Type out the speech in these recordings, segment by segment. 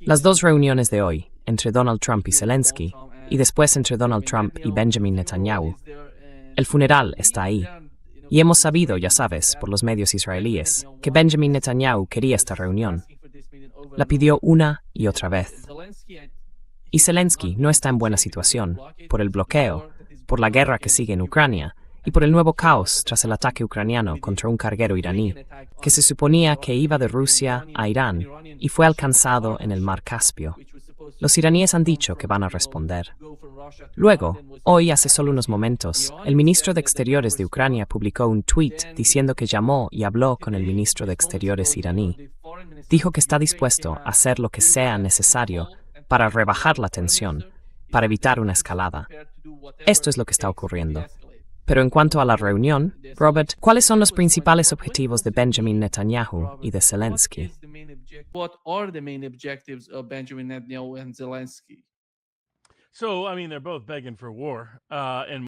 Las dos reuniones de hoy, entre Donald Trump y Zelensky, y después entre Donald Trump y Benjamin Netanyahu, el funeral está ahí. Y hemos sabido, ya sabes, por los medios israelíes, que Benjamin Netanyahu quería esta reunión. La pidió una y otra vez. Y Zelensky no está en buena situación, por el bloqueo, por la guerra que sigue en Ucrania, y por el nuevo caos tras el ataque ucraniano contra un carguero iraní, que se suponía que iba de Rusia a Irán y fue alcanzado en el mar Caspio. Los iraníes han dicho que van a responder. Luego, hoy hace solo unos momentos, el ministro de Exteriores de Ucrania publicó un tuit diciendo que llamó y habló con el ministro de Exteriores iraní. Dijo que está dispuesto a hacer lo que sea necesario para rebajar la tensión, para evitar una escalada. Esto es lo que está ocurriendo. Pero en cuanto a la reunión, Robert, ¿cuáles son los principales objetivos de Benjamin Netanyahu y de Zelensky?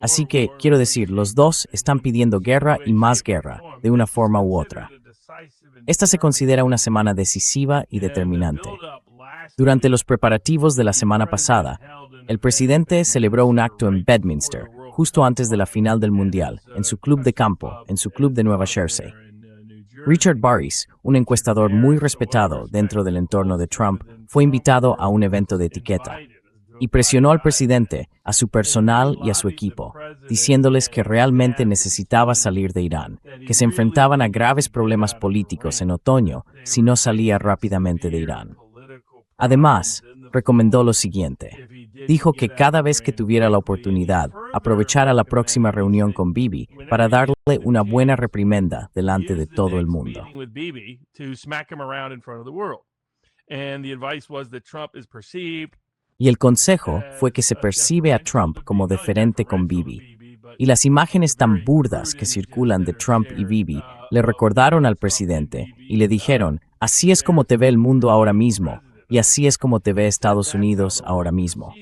Así que, quiero decir, los dos están pidiendo guerra y más guerra, de una forma u otra. Esta se considera una semana decisiva y determinante. Durante los preparativos de la semana pasada, el presidente celebró un acto en Bedminster, justo antes de la final del Mundial, en su club de campo, en su club de Nueva Jersey. Richard Baris, un encuestador muy respetado dentro del entorno de Trump, fue invitado a un evento de etiqueta y presionó al presidente, a su personal y a su equipo, diciéndoles que realmente necesitaba salir de Irán, que se enfrentaban a graves problemas políticos en otoño si no salía rápidamente de Irán. Además, recomendó lo siguiente. Dijo que cada vez que tuviera la oportunidad, aprovechara la próxima reunión con Bibi para darle una buena reprimenda delante de todo el mundo. Y el consejo fue que se percibe a Trump como deferente con Bibi. Y las imágenes tan burdas que circulan de Trump y Bibi le recordaron al presidente y le dijeron, así es como te ve el mundo ahora mismo, y así es como te ve Estados Unidos ahora mismo.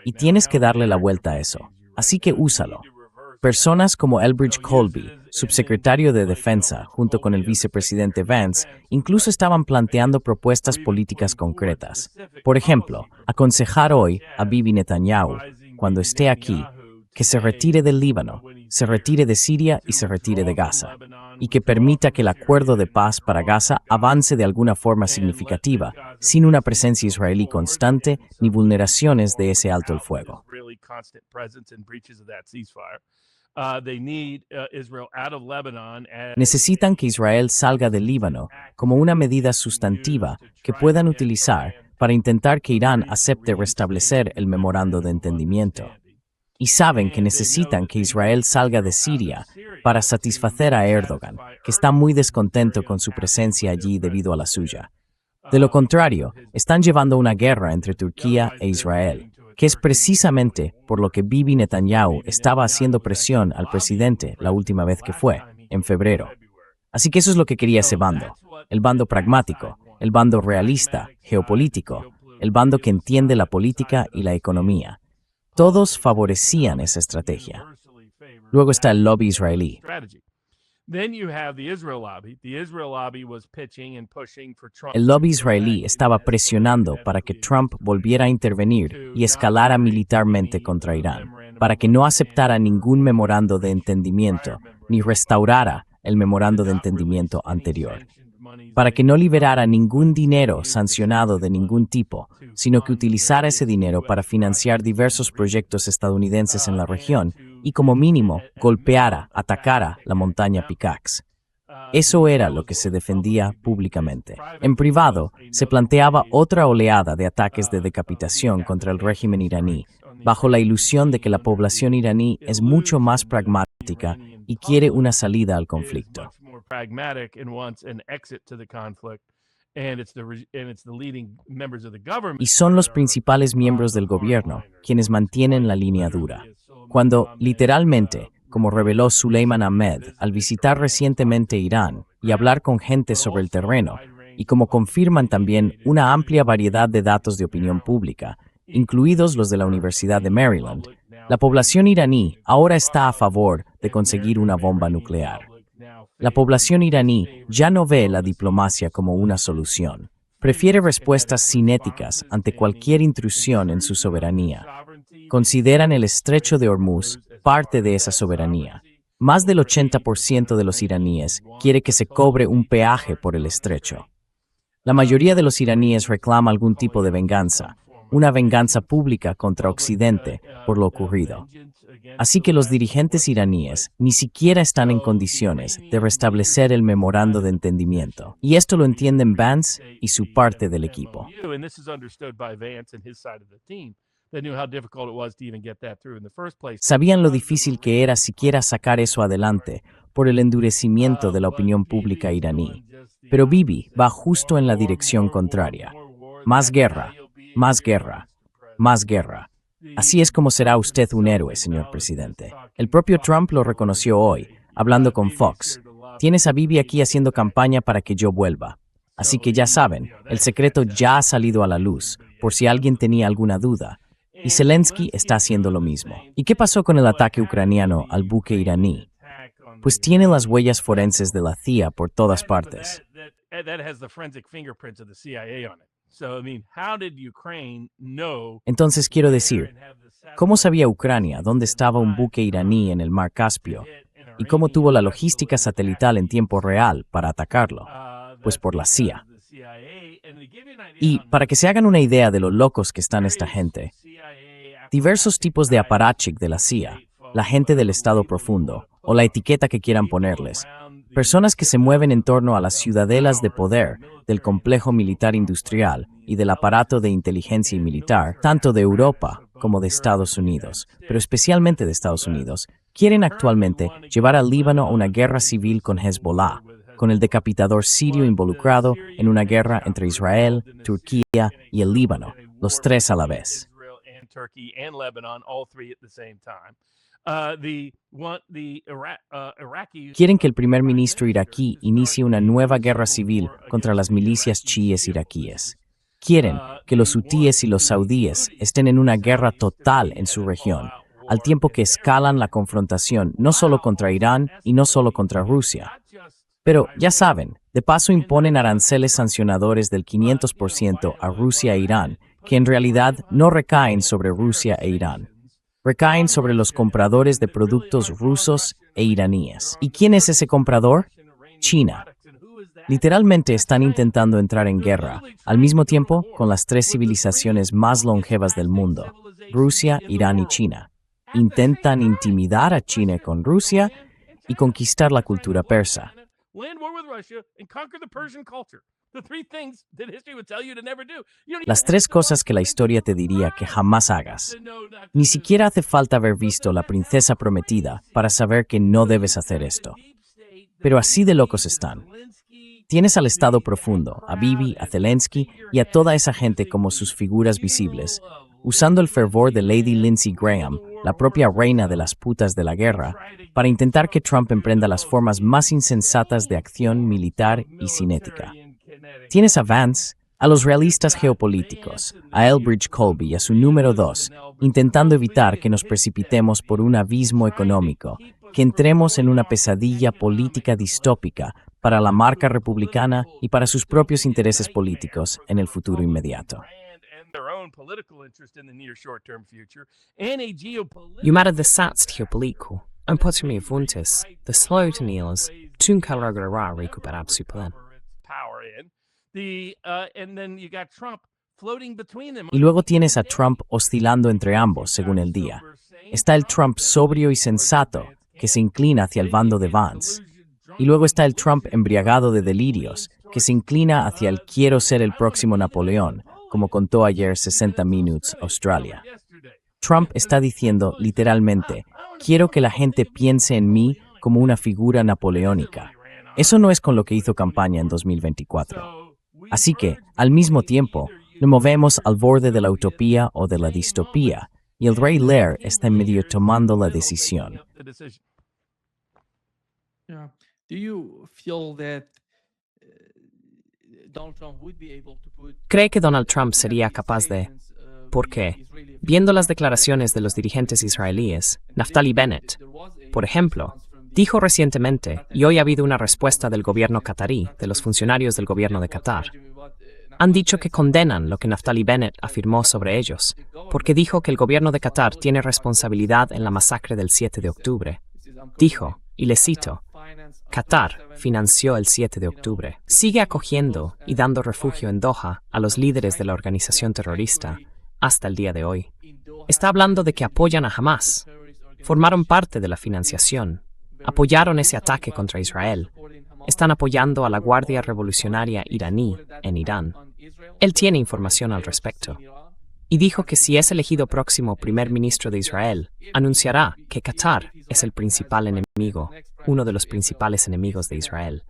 Y tienes que darle la vuelta a eso. Así que úsalo. Personas como Elbridge Colby, subsecretario de Defensa, junto con el vicepresidente Vance, incluso estaban planteando propuestas políticas concretas. Por ejemplo, aconsejar hoy a Bibi Netanyahu, cuando esté aquí, que se retire del Líbano, se retire de Siria y se retire de Gaza, y que permita que el acuerdo de paz para Gaza avance de alguna forma significativa, sin una presencia israelí constante ni vulneraciones de ese alto el fuego. Necesitan que Israel salga del Líbano como una medida sustantiva que puedan utilizar para intentar que Irán acepte restablecer el memorando de entendimiento. Y saben que necesitan que Israel salga de Siria para satisfacer a Erdogan, que está muy descontento con su presencia allí debido a la suya. De lo contrario, están llevando una guerra entre Turquía e Israel, que es precisamente por lo que Bibi Netanyahu estaba haciendo presión al presidente la última vez que fue, en febrero. Así que eso es lo que quería ese bando, el bando pragmático, el bando realista, geopolítico, el bando que entiende la política y la economía. Todos favorecían esa estrategia. Luego está el lobby israelí. El lobby israelí estaba presionando para que Trump volviera a intervenir y escalara militarmente contra Irán, para que no aceptara ningún memorando de entendimiento ni restaurara el memorando de entendimiento anterior, para que no liberara ningún dinero sancionado de ningún tipo, sino que utilizara ese dinero para financiar diversos proyectos estadounidenses en la región y como mínimo atacara la montaña Pickaxe. Eso era lo que se defendía públicamente. En privado, se planteaba otra oleada de ataques de decapitación contra el régimen iraní, bajo la ilusión de que la población iraní es mucho más pragmática y quiere una salida al conflicto. Y son los principales miembros del gobierno quienes mantienen la línea dura. Cuando, literalmente, como reveló Suleiman Ahmed al visitar recientemente Irán y hablar con gente sobre el terreno, y como confirman también una amplia variedad de datos de opinión pública, incluidos los de la Universidad de Maryland, la población iraní ahora está a favor de conseguir una bomba nuclear. La población iraní ya no ve la diplomacia como una solución. Prefiere respuestas cinéticas ante cualquier intrusión en su soberanía. Consideran el estrecho de Hormuz parte de esa soberanía. Más del 80% de los iraníes quiere que se cobre un peaje por el estrecho. La mayoría de los iraníes reclama algún tipo de venganza, una venganza pública contra Occidente por lo ocurrido. Así que los dirigentes iraníes ni siquiera están en condiciones de restablecer el memorando de entendimiento. Y esto lo entienden Vance y su parte del equipo. Sabían lo difícil que era siquiera sacar eso adelante por el endurecimiento de la opinión pública iraní. Pero Bibi va justo en la dirección contraria. Más guerra, más guerra, más guerra. Así es como será usted un héroe, señor presidente. El propio Trump lo reconoció hoy, hablando con Fox. Tienes a Bibi aquí haciendo campaña para que yo vuelva. Así que ya saben, el secreto ya ha salido a la luz, por si alguien tenía alguna duda. Y Zelensky está haciendo lo mismo. ¿Y qué pasó con el ataque ucraniano al buque iraní? Pues tiene las huellas forenses de la CIA por todas partes. Entonces quiero decir, ¿cómo sabía Ucrania dónde estaba un buque iraní en el mar Caspio? ¿Y cómo tuvo la logística satelital en tiempo real para atacarlo? Pues por la CIA. Y para que se hagan una idea de lo locos que están esta gente, diversos tipos de apparatchik de la CIA, la gente del Estado Profundo, o la etiqueta que quieran ponerles, personas que se mueven en torno a las ciudadelas de poder del complejo militar industrial y del aparato de inteligencia y militar, tanto de Europa como de Estados Unidos, pero especialmente de Estados Unidos, quieren actualmente llevar al Líbano a una guerra civil con Hezbollah, con el decapitador sirio involucrado en una guerra entre Israel, Turquía y el Líbano, los tres a la vez. Quieren que el primer ministro iraquí inicie una nueva guerra civil contra las milicias chiíes iraquíes. Quieren que los hutíes y los saudíes estén en una guerra total en su región, al tiempo que escalan la confrontación no solo contra Irán y no solo contra Rusia. Pero, ya saben, de paso imponen aranceles sancionadores del 500% a Rusia e Irán, que en realidad no recaen sobre Rusia e Irán. Recaen sobre los compradores de productos rusos e iraníes. ¿Y quién es ese comprador? China. Literalmente están intentando entrar en guerra, al mismo tiempo con las tres civilizaciones más longevas del mundo, Rusia, Irán y China. Intentan intimidar a China con Rusia y conquistar la cultura persa. Las tres cosas que la historia te diría que jamás hagas. Ni siquiera hace falta haber visto La Princesa Prometida para saber que no debes hacer esto. Pero así de locos están. Tienes al Estado Profundo, a Bibi, a Zelensky y a toda esa gente como sus figuras visibles, usando el fervor de Lady Lindsey Graham, la propia reina de las putas de la guerra, para intentar que Trump emprenda las formas más insensatas de acción militar y cinética. Tienes a Vance, a los realistas geopolíticos, a Elbridge Colby y a su número 2, intentando evitar que nos precipitemos por un abismo económico, que entremos en una pesadilla política distópica para la marca republicana y para sus propios intereses políticos en el futuro inmediato. Jumara de sats geopolitico, un potimi avuntis, de slotanilas, tun calragra recuperab suplen. Y luego tienes a Trump oscilando entre ambos según el día. Está el Trump sobrio y sensato, que se inclina hacia el bando de Vance. Y luego está el Trump embriagado de delirios, que se inclina hacia el quiero ser el próximo Napoleón, como contó ayer 60 Minutes Australia. Trump está diciendo literalmente, quiero que la gente piense en mí como una figura napoleónica. Eso no es con lo que hizo campaña en 2024. Así que, al mismo tiempo, nos movemos al borde de la utopía o de la distopía, y el rey Lear está en medio tomando la decisión. ¿Cree que Donald Trump sería capaz de? Porque, viendo las declaraciones de los dirigentes israelíes, Naftali Bennett, por ejemplo, Dijo recientemente, y hoy ha habido una respuesta del gobierno catarí, de los funcionarios del gobierno de Qatar. Han dicho que condenan lo que Naftali Bennett afirmó sobre ellos, porque dijo que el gobierno de Qatar tiene responsabilidad en la masacre del 7 de octubre. Dijo, y le cito, Qatar financió el 7 de octubre. Sigue acogiendo y dando refugio en Doha a los líderes de la organización terrorista hasta el día de hoy. Está hablando de que apoyan a Hamas. Formaron parte de la financiación. Apoyaron ese ataque contra Israel. Están apoyando a la Guardia Revolucionaria iraní en Irán. Él tiene información al respecto. Y dijo que si es elegido próximo primer ministro de Israel, anunciará que Qatar es el principal enemigo, uno de los principales enemigos de Israel.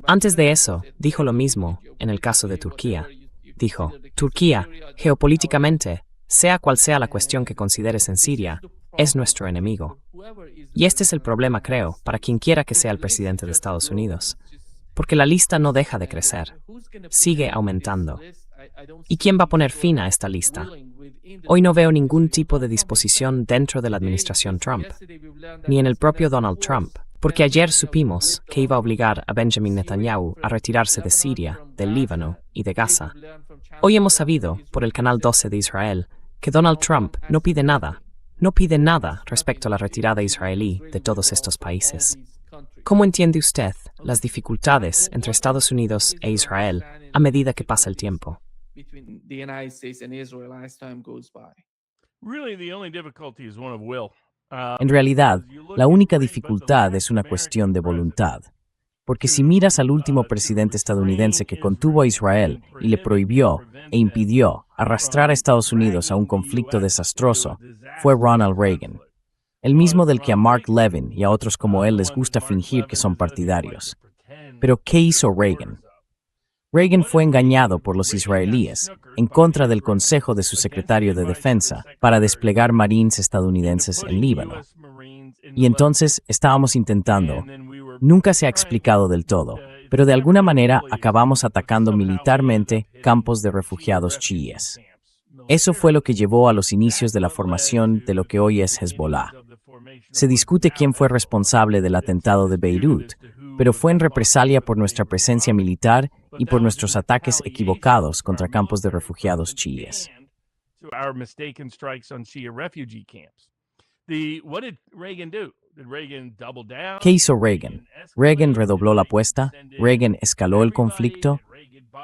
Antes de eso, dijo lo mismo en el caso de Turquía. Dijo, Turquía, geopolíticamente, sea cual sea la cuestión que consideres en Siria, es nuestro enemigo. Y este es el problema, creo, para quien quiera que sea el presidente de Estados Unidos. Porque la lista no deja de crecer. Sigue aumentando. ¿Y quién va a poner fin a esta lista? Hoy no veo ningún tipo de disposición dentro de la administración Trump, ni en el propio Donald Trump, porque ayer supimos que iba a obligar a Benjamin Netanyahu a retirarse de Siria, del Líbano y de Gaza. Hoy hemos sabido, por el Canal 12 de Israel, que Donald Trump no pide nada respecto a la retirada israelí de todos estos países. ¿Cómo entiende usted las dificultades entre Estados Unidos e Israel a medida que pasa el tiempo? En realidad, la única dificultad es una cuestión de voluntad. Porque si miras al último presidente estadounidense que contuvo a Israel y le prohibió e impidió arrastrar a Estados Unidos a un conflicto desastroso, fue Ronald Reagan. El mismo del que a Mark Levin y a otros como él les gusta fingir que son partidarios. Pero ¿qué hizo Reagan? Reagan fue engañado por los israelíes en contra del consejo de su secretario de Defensa para desplegar marines estadounidenses en Líbano. Y entonces estábamos intentando, nunca se ha explicado del todo, pero de alguna manera acabamos atacando militarmente campos de refugiados chiíes. Eso fue lo que llevó a los inicios de la formación de lo que hoy es Hezbollah. Se discute quién fue responsable del atentado de Beirut, pero fue en represalia por nuestra presencia militar y por nuestros ataques equivocados contra campos de refugiados chiíes. ¿Qué hizo Reagan? Reagan redobló la apuesta, Reagan escaló el conflicto,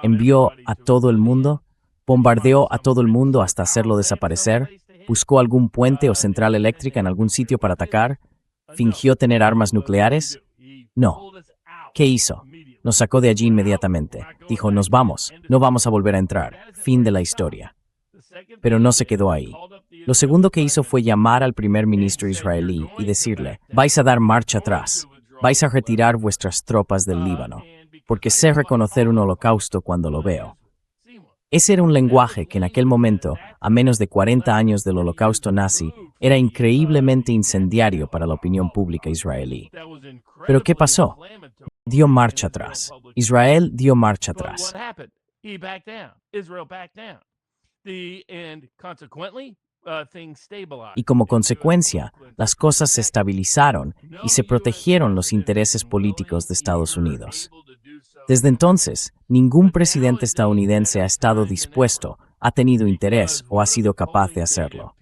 envió a todo el mundo, bombardeó a todo el mundo hasta hacerlo desaparecer, buscó algún puente o central eléctrica en algún sitio para atacar, fingió tener armas nucleares. No. ¿Qué hizo? Nos sacó de allí inmediatamente. Dijo, nos vamos, no vamos a volver a entrar. Fin de la historia. Pero no se quedó ahí. Lo segundo que hizo fue llamar al primer ministro israelí y decirle, vais a dar marcha atrás, vais a retirar vuestras tropas del Líbano, porque sé reconocer un holocausto cuando lo veo. Ese era un lenguaje que en aquel momento, a menos de 40 años del holocausto nazi, era increíblemente incendiario para la opinión pública israelí. ¿Pero qué pasó? Dio marcha atrás. Israel dio marcha atrás. Y como consecuencia, las cosas se estabilizaron y se protegieron los intereses políticos de Estados Unidos. Desde entonces, ningún presidente estadounidense ha estado dispuesto, ha tenido interés o ha sido capaz de hacerlo.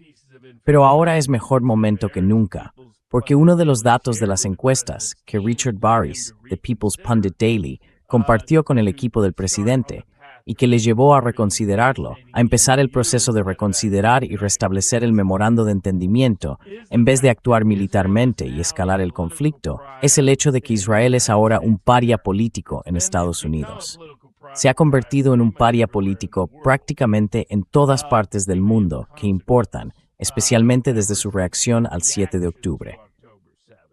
Pero ahora es mejor momento que nunca, porque uno de los datos de las encuestas que Richard Baris, de People's Pundit Daily, compartió con el equipo del presidente y que les llevó a reconsiderarlo, a empezar el proceso de reconsiderar y restablecer el memorando de entendimiento, en vez de actuar militarmente y escalar el conflicto, es el hecho de que Israel es ahora un paria político en Estados Unidos. Se ha convertido en un paria político prácticamente en todas partes del mundo que importan, especialmente desde su reacción al 7 de octubre.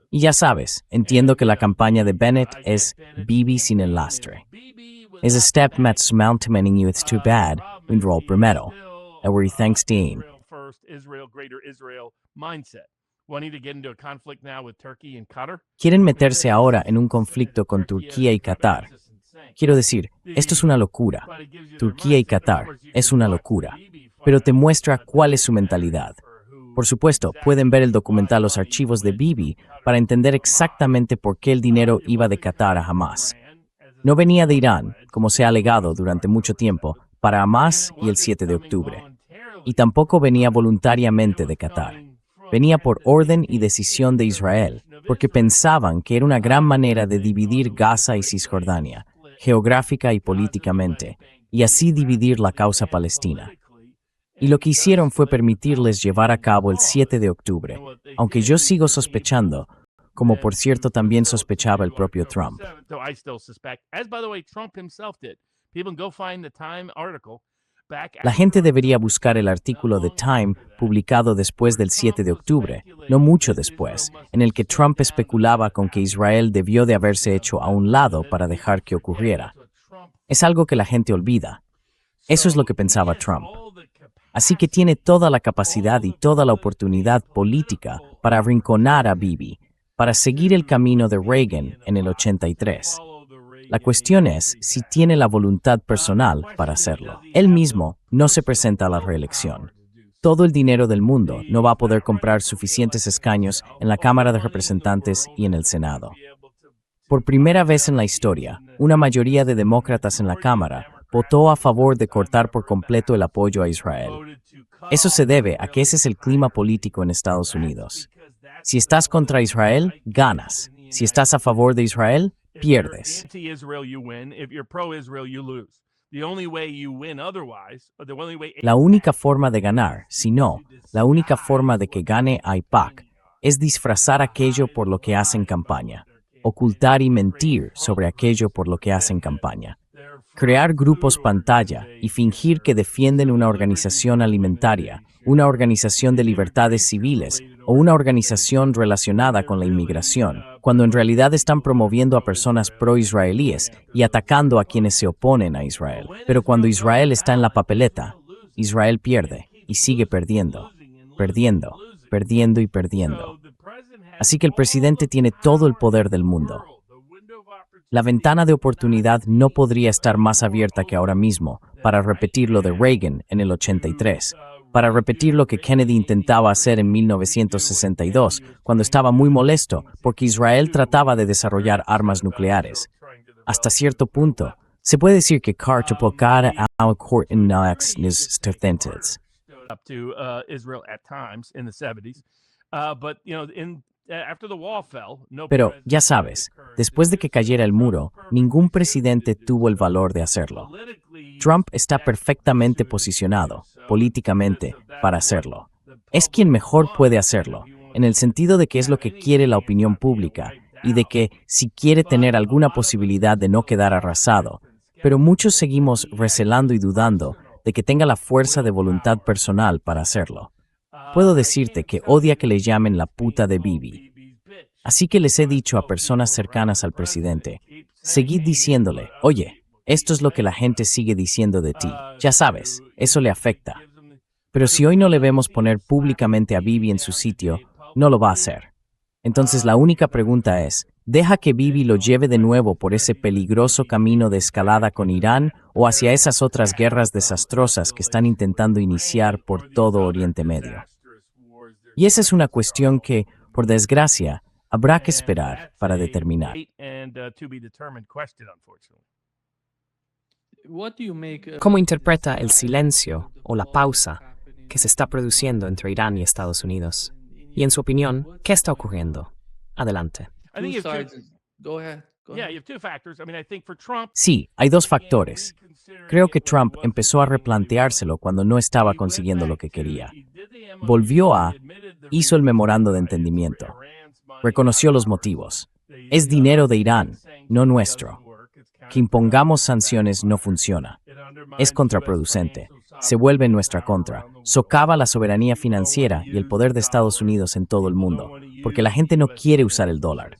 Y ya sabes, entiendo que la campaña de Bennett es Bibi sin el lastre. Es a step met smaltamening you it's too bad, un rol primero. Our thanks Dean. Quieren meterse ahora en un conflicto con Turquía y Qatar. Quiero decir, esto es una locura. Turquía y Qatar es una locura. pero te muestra cuál es su mentalidad. Por supuesto, pueden ver el documental Los Archivos de Bibi para entender exactamente por qué el dinero iba de Qatar a Hamas. No venía de Irán, como se ha alegado durante mucho tiempo, para Hamas y el 7 de octubre. Y tampoco venía voluntariamente de Qatar. Venía por orden y decisión de Israel, porque pensaban que era una gran manera de dividir Gaza y Cisjordania, geográfica y políticamente, y así dividir la causa palestina. Y lo que hicieron fue permitirles llevar a cabo el 7 de octubre, aunque yo sigo sospechando, como por cierto también sospechaba el propio Trump. La gente debería buscar el artículo de Time publicado después del 7 de octubre, no mucho después, en el que Trump especulaba con que Israel debió de haberse hecho a un lado para dejar que ocurriera. Es algo que la gente olvida. Eso es lo que pensaba Trump. Así que tiene toda la capacidad y toda la oportunidad política para arrinconar a Bibi, para seguir el camino de Reagan en el 83. La cuestión es si tiene la voluntad personal para hacerlo. Él mismo no se presenta a la reelección. Todo el dinero del mundo no va a poder comprar suficientes escaños en la Cámara de Representantes y en el Senado. Por primera vez en la historia, una mayoría de demócratas en la Cámara votó a favor de cortar por completo el apoyo a Israel. Eso se debe a que ese es el clima político en Estados Unidos. Si estás contra Israel, ganas. Si estás a favor de Israel, pierdes. La única forma de ganar, si no, la única forma de que gane AIPAC, es disfrazar aquello por lo que hacen campaña, ocultar y mentir sobre aquello por lo que hacen campaña, crear grupos pantalla y fingir que defienden una organización alimentaria, una organización de libertades civiles o una organización relacionada con la inmigración, cuando en realidad están promoviendo a personas pro-israelíes y atacando a quienes se oponen a Israel. Pero cuando Israel está en la papeleta, Israel pierde y sigue perdiendo, perdiendo, perdiendo y perdiendo. Así que el presidente tiene todo el poder del mundo. La ventana de oportunidad no podría estar más abierta que ahora mismo para repetir lo de Reagan en el 83, para repetir lo que Kennedy intentaba hacer en 1962, cuando estaba muy molesto porque Israel trataba de desarrollar armas nucleares. Hasta cierto punto, se puede decir que Carter tocara a Corten Pero, ya sabes, después de que cayera el muro, ningún presidente tuvo el valor de hacerlo. Trump está perfectamente posicionado, políticamente, para hacerlo. Es quien mejor puede hacerlo, en el sentido de que es lo que quiere la opinión pública, y de que, si quiere tener alguna posibilidad de no quedar arrasado, pero muchos seguimos recelando y dudando de que tenga la fuerza de voluntad personal para hacerlo. Puedo decirte que odia que le llamen la puta de Bibi. Así que les he dicho a personas cercanas al presidente, seguid diciéndole, oye, esto es lo que la gente sigue diciendo de ti. Ya sabes, eso le afecta. Pero si hoy no le vemos poner públicamente a Bibi en su sitio, no lo va a hacer. Entonces la única pregunta es, ¿deja que Bibi lo lleve de nuevo por ese peligroso camino de escalada con Irán o hacia esas otras guerras desastrosas que están intentando iniciar por todo Oriente Medio? Y esa es una cuestión que, por desgracia, habrá que esperar para determinar. ¿Cómo interpreta el silencio o la pausa que se está produciendo entre Irán y Estados Unidos? Y en su opinión, ¿qué está ocurriendo? Adelante. Sí, hay dos factores. Creo que Trump empezó a replanteárselo cuando no estaba consiguiendo lo que quería. Hizo el memorando de entendimiento. Reconoció los motivos. Es dinero de Irán, no nuestro. Que impongamos sanciones no funciona. Es contraproducente. Se vuelve en nuestra contra. Socava la soberanía financiera y el poder de Estados Unidos en todo el mundo, porque la gente no quiere usar el dólar.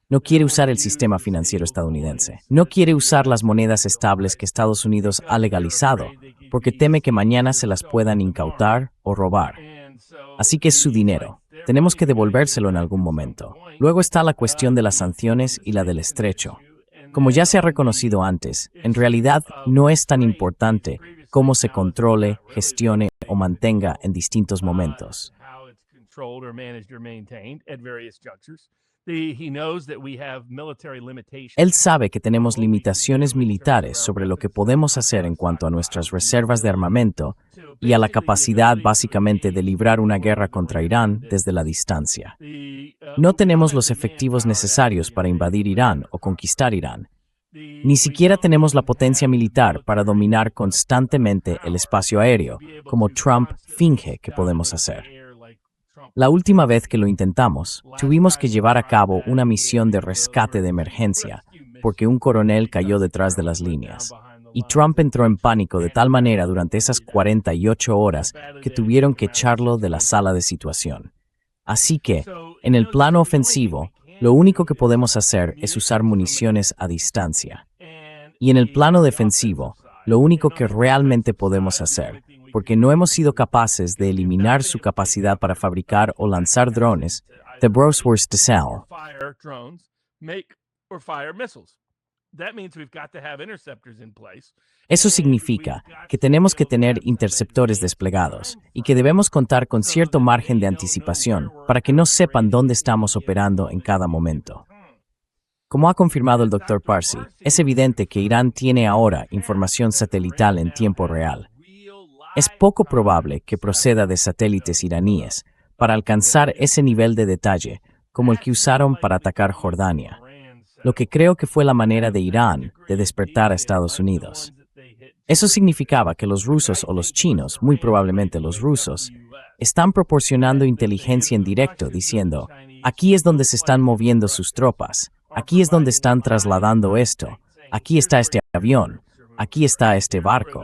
No quiere usar el sistema financiero estadounidense. No quiere usar las monedas estables que Estados Unidos ha legalizado, porque teme que mañana se las puedan incautar o robar. Así que es su dinero. Tenemos que devolvérselo en algún momento. Luego está la cuestión de las sanciones y la del estrecho. Como ya se ha reconocido antes, en realidad no es tan importante cómo se controle, gestione o mantenga en distintos momentos. Él sabe que tenemos limitaciones militares sobre lo que podemos hacer en cuanto a nuestras reservas de armamento y a la capacidad básicamente de librar una guerra contra Irán desde la distancia. No tenemos los efectivos necesarios para invadir Irán o conquistar Irán. Ni siquiera tenemos la potencia militar para dominar constantemente el espacio aéreo, como Trump finge que podemos hacer. La última vez que lo intentamos, tuvimos que llevar a cabo una misión de rescate de emergencia, porque un coronel cayó detrás de las líneas. Y Trump entró en pánico de tal manera durante esas 48 horas que tuvieron que echarlo de la sala de situación. Así que, en el plano ofensivo, lo único que podemos hacer es usar municiones a distancia. Y en el plano defensivo, lo único que realmente podemos hacer, porque no hemos sido capaces de eliminar su capacidad para fabricar o lanzar drones, the Brosworth to sell. Eso significa que tenemos que tener interceptores desplegados y que debemos contar con cierto margen de anticipación para que no sepan dónde estamos operando en cada momento. Como ha confirmado el Dr. Parsi, es evidente que Irán tiene ahora información satelital en tiempo real. Es poco probable que proceda de satélites iraníes para alcanzar ese nivel de detalle como el que usaron para atacar Jordania, lo que creo que fue la manera de Irán de despertar a Estados Unidos. Eso significaba que los rusos o los chinos, muy probablemente los rusos, están proporcionando inteligencia en directo diciendo, aquí es donde se están moviendo sus tropas, aquí es donde están trasladando esto, aquí está este avión, aquí está este barco.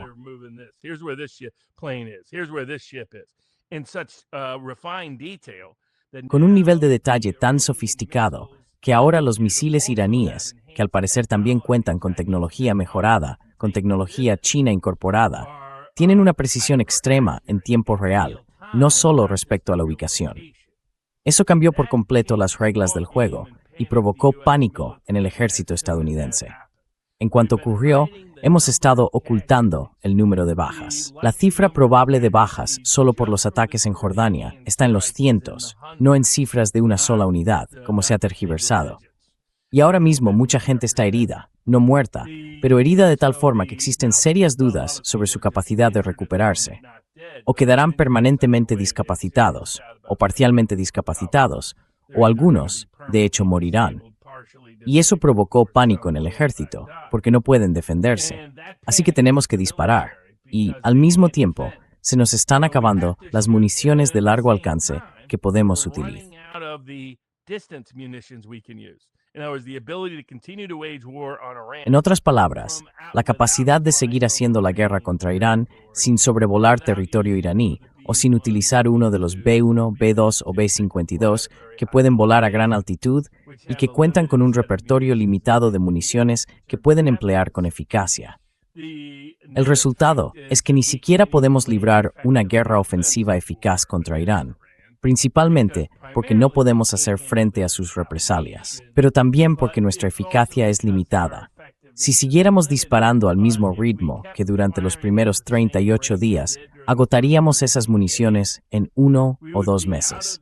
Con un nivel de detalle tan sofisticado que ahora los misiles iraníes, que al parecer también cuentan con tecnología mejorada, con tecnología china incorporada, tienen una precisión extrema en tiempo real, no solo respecto a la ubicación. Eso cambió por completo las reglas del juego y provocó pánico en el ejército estadounidense. En cuanto ocurrió, hemos estado ocultando el número de bajas. La cifra probable de bajas solo por los ataques en Jordania está en los cientos, no en cifras de una sola unidad, como se ha tergiversado. Y ahora mismo mucha gente está herida, no muerta, pero herida de tal forma que existen serias dudas sobre su capacidad de recuperarse. O quedarán permanentemente discapacitados, o parcialmente discapacitados, o algunos, de hecho, morirán. Y eso provocó pánico en el ejército, porque no pueden defenderse. Así que tenemos que disparar. Y, al mismo tiempo, se nos están acabando las municiones de largo alcance que podemos utilizar. En otras palabras, la capacidad de seguir haciendo la guerra contra Irán sin sobrevolar territorio iraní o sin utilizar uno de los B-1, B-2 o B-52 que pueden volar a gran altitud y que cuentan con un repertorio limitado de municiones que pueden emplear con eficacia. El resultado es que ni siquiera podemos librar una guerra ofensiva eficaz contra Irán, principalmente porque no podemos hacer frente a sus represalias, pero también porque nuestra eficacia es limitada. Si siguiéramos disparando al mismo ritmo que durante los primeros 38 días, agotaríamos esas municiones en 1 o 2 meses.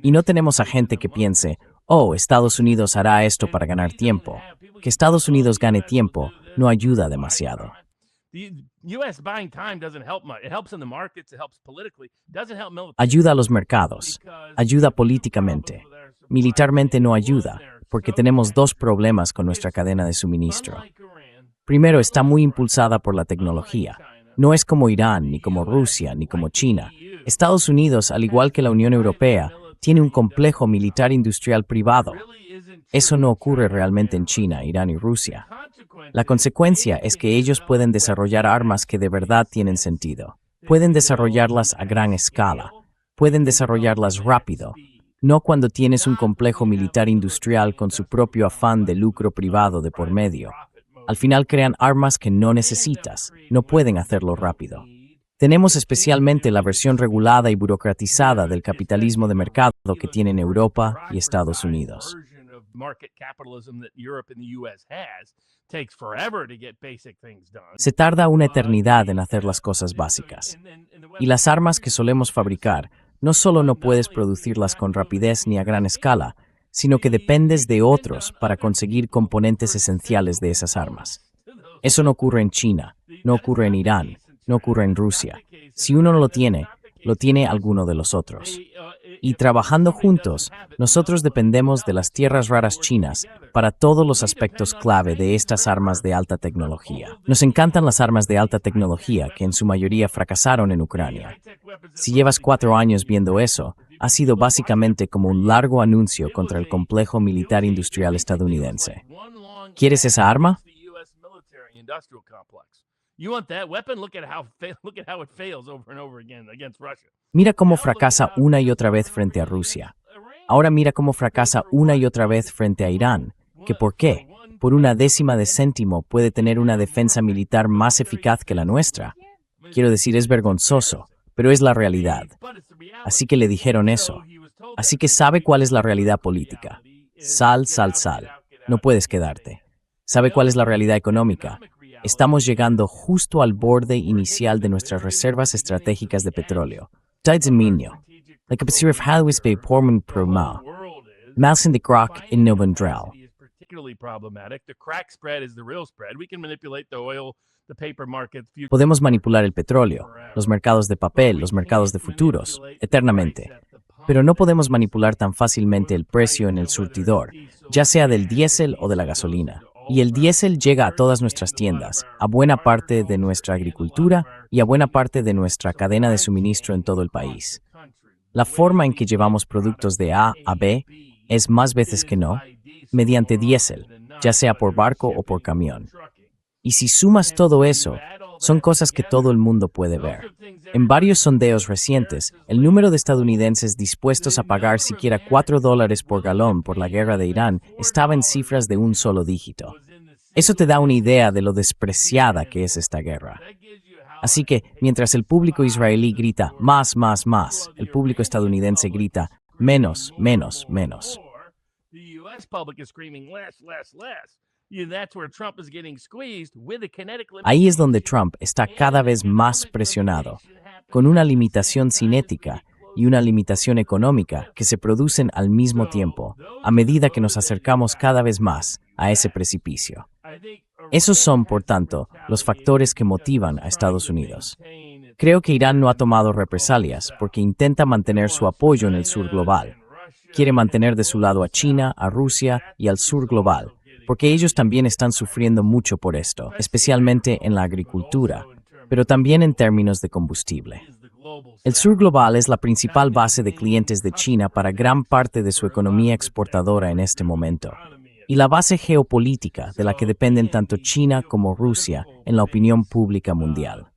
Y no tenemos a gente que piense, oh, Estados Unidos hará esto para ganar tiempo. Que Estados Unidos gane tiempo no ayuda demasiado. Ayuda a los mercados, ayuda políticamente. Militarmente no ayuda, porque tenemos dos problemas con nuestra cadena de suministro. Primero, está muy impulsada por la tecnología. No es como Irán, ni como Rusia, ni como China. Estados Unidos, al igual que la Unión Europea, tiene un complejo militar industrial privado. Eso no ocurre realmente en China, Irán y Rusia. La consecuencia es que ellos pueden desarrollar armas que de verdad tienen sentido. Pueden desarrollarlas a gran escala. Pueden desarrollarlas rápido. No cuando tienes un complejo militar industrial con su propio afán de lucro privado de por medio. Al final crean armas que no necesitas. No pueden hacerlo rápido. Tenemos especialmente la versión regulada y burocratizada del capitalismo de mercado que tienen Europa y Estados Unidos. Se tarda una eternidad en hacer las cosas básicas. Y las armas que solemos fabricar, no solo no puedes producirlas con rapidez ni a gran escala, sino que dependes de otros para conseguir componentes esenciales de esas armas. Eso no ocurre en China, no ocurre en Irán, no ocurre en Rusia. Si uno no lo tiene alguno de los otros. Y trabajando juntos, nosotros dependemos de las tierras raras chinas para todos los aspectos clave de estas armas de alta tecnología. Nos encantan las armas de alta tecnología que en su mayoría fracasaron en Ucrania. Si llevas 4 años viendo eso, ha sido básicamente como un largo anuncio contra el complejo militar industrial estadounidense. ¿Quieres esa arma? Mira cómo fracasa una y otra vez frente a Rusia. Ahora mira cómo fracasa una y otra vez frente a Irán. ¿Que por qué? Por una décima de céntimo puede tener una defensa militar más eficaz que la nuestra. Quiero decir, es vergonzoso, pero es la realidad. Así que le dijeron eso. Así que sabe cuál es la realidad política. Sal. No puedes quedarte. ¿Sabe cuál es la realidad económica? Estamos llegando justo al borde inicial de nuestras reservas estratégicas de petróleo. Tides en minio. La capacidad de halwis bei pormen pro ma. Malsen de crack in novendrel. Podemos manipular el petróleo, los mercados de papel, los mercados de futuros, eternamente. Pero no podemos manipular tan fácilmente el precio en el surtidor, ya sea del diésel o de la gasolina. Y el diésel llega a todas nuestras tiendas, a buena parte de nuestra agricultura y a buena parte de nuestra cadena de suministro en todo el país. La forma en que llevamos productos de A a B es más veces que no, mediante diésel, ya sea por barco o por camión. Y si sumas todo eso, son cosas que todo el mundo puede ver. En varios sondeos recientes, el número de estadounidenses dispuestos a pagar siquiera $4 por galón por la guerra de Irán estaba en cifras de un solo dígito. Eso te da una idea de lo despreciada que es esta guerra. Así que, mientras el público israelí grita más, el público estadounidense grita menos. Ahí es donde Trump está cada vez más presionado, con una limitación cinética y una limitación económica que se producen al mismo tiempo, a medida que nos acercamos cada vez más a ese precipicio. Esos son, por tanto, los factores que motivan a Estados Unidos. Creo que Irán no ha tomado represalias porque intenta mantener su apoyo en el sur global. Quiere mantener de su lado a China, a Rusia y al sur global, porque ellos también están sufriendo mucho por esto, especialmente en la agricultura, pero también en términos de combustible. El sur global es la principal base de clientes de China para gran parte de su economía exportadora en este momento, y la base geopolítica de la que dependen tanto China como Rusia en la opinión pública mundial.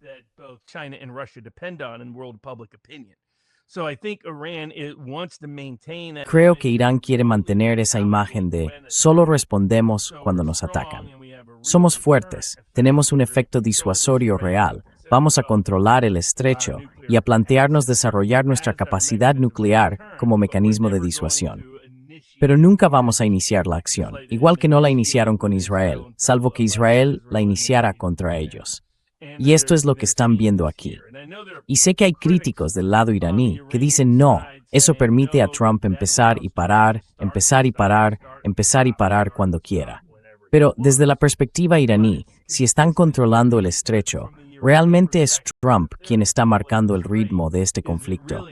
Creo que Irán quiere mantener esa imagen de solo respondemos cuando nos atacan. Somos fuertes, tenemos un efecto disuasorio real, vamos a controlar el estrecho y a plantearnos desarrollar nuestra capacidad nuclear como mecanismo de disuasión. Pero nunca vamos a iniciar la acción, igual que no la iniciaron con Israel, salvo que Israel la iniciara contra ellos. Y esto es lo que están viendo aquí. Y sé que hay críticos del lado iraní que dicen no, eso permite a Trump empezar y parar cuando quiera. Pero desde la perspectiva iraní, si están controlando el estrecho, realmente es Trump quien está marcando el ritmo de este conflicto.